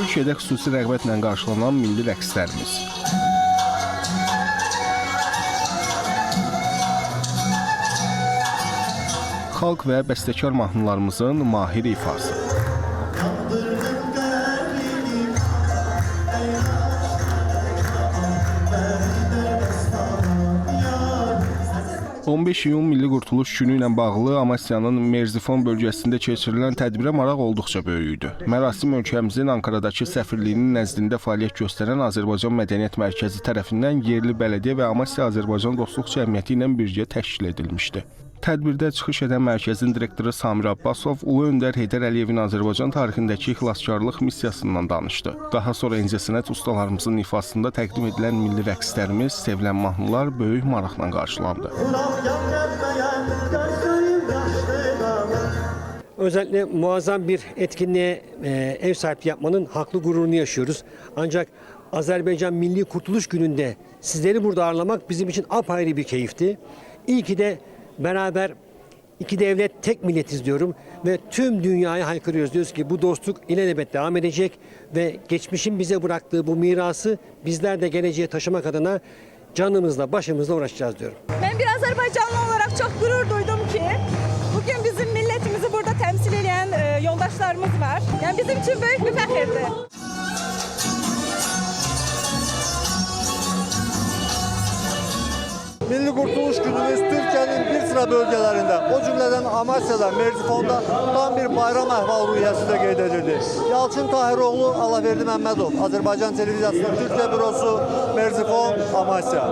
Türkiyədə xüsusi rəğbətlə qarşılanan milli rəqslərimiz. Xalq və bəstəkar mahnılarımızın mahir ifası. 15 iyun Milli Qurtuluş Günü ilə bağlı Amasya'nın Merzifon bölgəsində keçirilən tədbirə maraq olduqca böyük idi. Mərasim ölkəmizin Ankaradakı səfirliyinin nəzdində fəaliyyət göstərən Azərbaycan Mədəniyyət Mərkəzi tərəfindən yerli bələdiyyə və Amasya Azərbaycan Dostluq Cəmiyyəti ilə birgə təşkil edilmişdi. Tədbirdə çıxış edən mərkəzin direktoru Samir Abbasov Ulu Öndər Heydər Əliyevin Azərbaycan tarixindəki xilaskarlıq missiyasından danışdı. Daha sonra incəsənət ustalarımızın ifasında təqdim edilən milli rəqslərimiz, sevilən mahnılar böyük maraqla qarşılandı. Özellikle muazzam bir etkinliğe ev sahipliği yapmanın haklı gururunu yaşıyoruz. Ancak Azerbaycan Milli Kurtuluş Günü'nde sizleri burada ağırlamak bizim için apayrı bir keyifti. İyi ki de beraber iki devlet tek milletiz diyorum ve tüm dünyaya haykırıyoruz. Diyoruz ki bu dostluk ilelebet devam edecek ve geçmişin bize bıraktığı bu mirası bizler de geleceğe taşımak adına canımızla başımızla uğraşacağız diyorum. Ben bir Azerbaycanlı olarak çok gurur duydum ki bugün bizim milletimizi burada temsil eden yoldaşlarımız var. Yani bizim için büyük bir fəxirdir. Milli Kurtuluş Günümüz Türkiye'nin bir sıra bölgelerinde, o cümleden Amasya'da, Merzifon'da tam bir bayram əhval-ruhiyyəsində qeyd edildi. Yalçın Tahiroğlu, Allahverdi Məmmədov, Azərbaycan Televiziyasının Türkiye Bürosu, Merzifon, Amasya.